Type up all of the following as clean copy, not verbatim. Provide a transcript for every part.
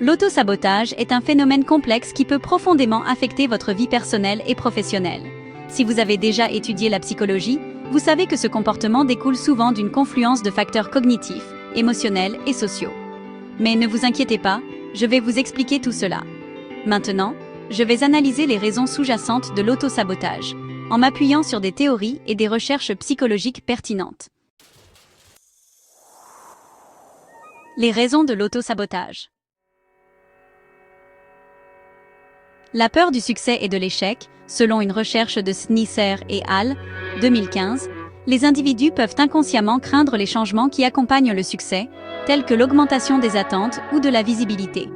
L'auto-sabotage est un phénomène complexe qui peut profondément affecter votre vie personnelle et professionnelle. Si vous avez déjà étudié la psychologie, vous savez que ce comportement découle souvent d'une confluence de facteurs cognitifs, émotionnels et sociaux. Mais ne vous inquiétez pas, je vais vous expliquer tout cela. Maintenant, je vais analyser les raisons sous-jacentes de l'auto-sabotage, en m'appuyant sur des théories et des recherches psychologiques pertinentes. Les raisons de l'auto-sabotage. La peur du succès et de l'échec, selon une recherche de Sneeser et al. 2015, les individus peuvent inconsciemment craindre les changements qui accompagnent le succès, tels que l'augmentation des attentes ou de la visibilité.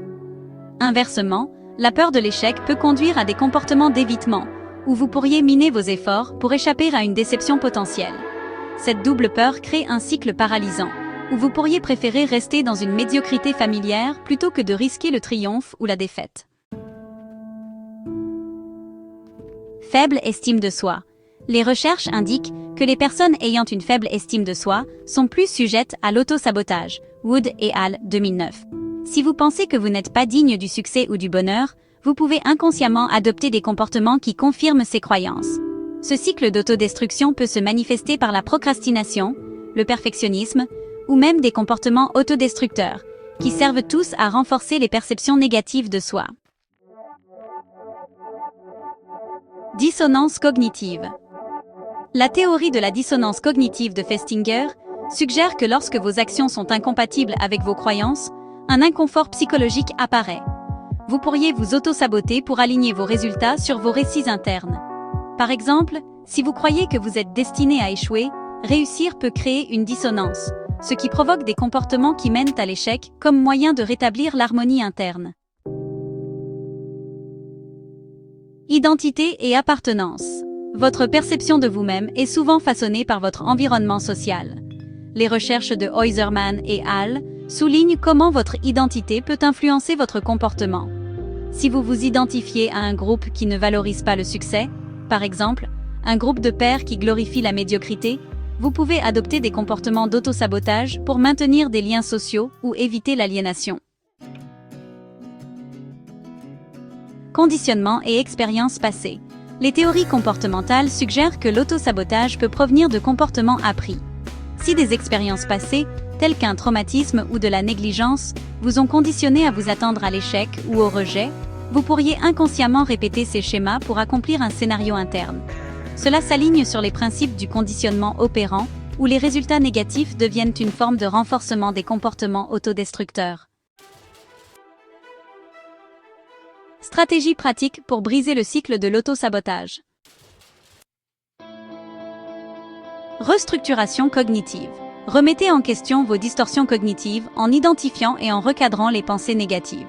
Inversement, la peur de l'échec peut conduire à des comportements d'évitement, où vous pourriez miner vos efforts pour échapper à une déception potentielle. Cette double peur crée un cycle paralysant, où vous pourriez préférer rester dans une médiocrité familière plutôt que de risquer le triomphe ou la défaite. Faible estime de soi. Les recherches indiquent que les personnes ayant une faible estime de soi sont plus sujettes à l'auto-sabotage, Wood et al. 2009. Si vous pensez que vous n'êtes pas digne du succès ou du bonheur, vous pouvez inconsciemment adopter des comportements qui confirment ces croyances. Ce cycle d'autodestruction peut se manifester par la procrastination, le perfectionnisme, ou même des comportements autodestructeurs, qui servent tous à renforcer les perceptions négatives de soi. Dissonance cognitive. La théorie de la dissonance cognitive de Festinger suggère que lorsque vos actions sont incompatibles avec vos croyances, un inconfort psychologique apparaît. Vous pourriez vous auto-saboter pour aligner vos résultats sur vos récits internes. Par exemple, si vous croyez que vous êtes destiné à échouer, réussir peut créer une dissonance, ce qui provoque des comportements qui mènent à l'échec comme moyen de rétablir l'harmonie interne. Identité et appartenance. Votre perception de vous-même est souvent façonnée par votre environnement social. Les recherches de Heusermann et al. Soulignent comment votre identité peut influencer votre comportement. Si vous vous identifiez à un groupe qui ne valorise pas le succès, par exemple, un groupe de pairs qui glorifie la médiocrité, vous pouvez adopter des comportements d'auto-sabotage pour maintenir des liens sociaux ou éviter l'aliénation. Conditionnement et expériences passées. Les théories comportementales suggèrent que l'auto-sabotage peut provenir de comportements appris. Si des expériences passées, telles qu'un traumatisme ou de la négligence, vous ont conditionné à vous attendre à l'échec ou au rejet, vous pourriez inconsciemment répéter ces schémas pour accomplir un scénario interne. Cela s'aligne sur les principes du conditionnement opérant, où les résultats négatifs deviennent une forme de renforcement des comportements autodestructeurs. Stratégie pratique pour briser le cycle de l'auto-sabotage. Restructuration cognitive. Remettez en question vos distorsions cognitives en identifiant et en recadrant les pensées négatives.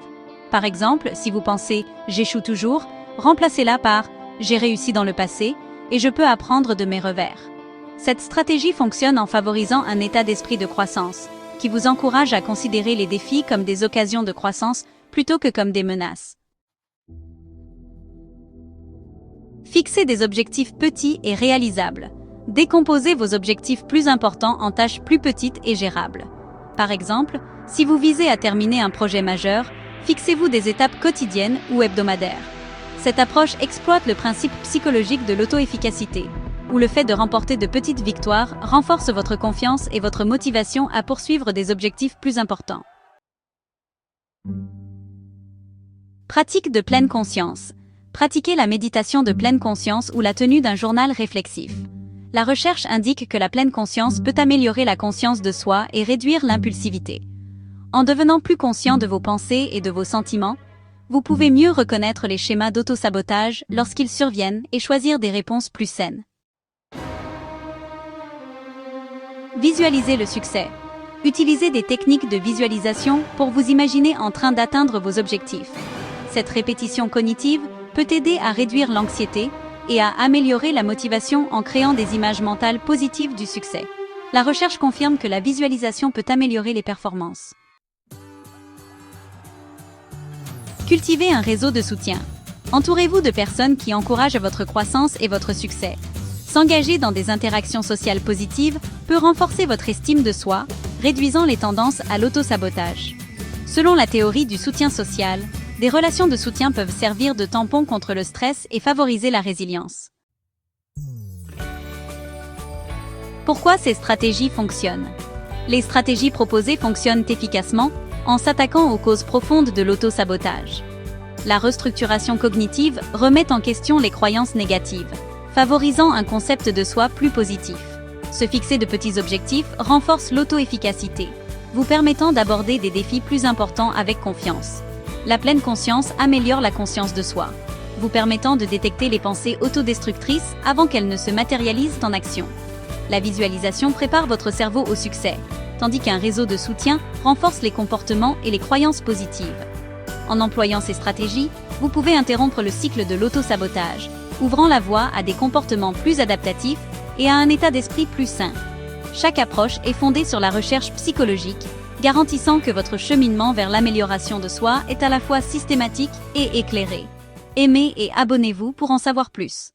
Par exemple, si vous pensez « j'échoue toujours », remplacez-la par « j'ai réussi dans le passé et je peux apprendre de mes revers ». Cette stratégie fonctionne en favorisant un état d'esprit de croissance, qui vous encourage à considérer les défis comme des occasions de croissance plutôt que comme des menaces. Fixez des objectifs petits et réalisables. Décomposez vos objectifs plus importants en tâches plus petites et gérables. Par exemple, si vous visez à terminer un projet majeur, fixez-vous des étapes quotidiennes ou hebdomadaires. Cette approche exploite le principe psychologique de l'auto-efficacité, où le fait de remporter de petites victoires renforce votre confiance et votre motivation à poursuivre des objectifs plus importants. Pratique de pleine conscience. Pratiquez la méditation de pleine conscience ou la tenue d'un journal réflexif. La recherche indique que la pleine conscience peut améliorer la conscience de soi et réduire l'impulsivité. En devenant plus conscient de vos pensées et de vos sentiments, vous pouvez mieux reconnaître les schémas d'auto-sabotage lorsqu'ils surviennent et choisir des réponses plus saines. Visualisez le succès. Utilisez des techniques de visualisation pour vous imaginer en train d'atteindre vos objectifs. Cette répétition cognitive peut aider à réduire l'anxiété et à améliorer la motivation en créant des images mentales positives du succès. La recherche confirme que la visualisation peut améliorer les performances. Cultivez un réseau de soutien. Entourez-vous de personnes qui encouragent votre croissance et votre succès. S'engager dans des interactions sociales positives peut renforcer votre estime de soi, réduisant les tendances à l'auto-sabotage. Selon la théorie du soutien social, des relations de soutien peuvent servir de tampon contre le stress et favoriser la résilience. Pourquoi ces stratégies fonctionnent? Les stratégies proposées fonctionnent efficacement en s'attaquant aux causes profondes de l'auto-sabotage. La restructuration cognitive remet en question les croyances négatives, favorisant un concept de soi plus positif. Se fixer de petits objectifs renforce l'auto-efficacité, vous permettant d'aborder des défis plus importants avec confiance. La pleine conscience améliore la conscience de soi, vous permettant de détecter les pensées autodestructrices avant qu'elles ne se matérialisent en action. La visualisation prépare votre cerveau au succès, tandis qu'un réseau de soutien renforce les comportements et les croyances positives. En employant ces stratégies, vous pouvez interrompre le cycle de l'auto-sabotage, ouvrant la voie à des comportements plus adaptatifs et à un état d'esprit plus sain. Chaque approche est fondée sur la recherche psychologique, garantissant que votre cheminement vers l'amélioration de soi est à la fois systématique et éclairé. Aimez et abonnez-vous pour en savoir plus.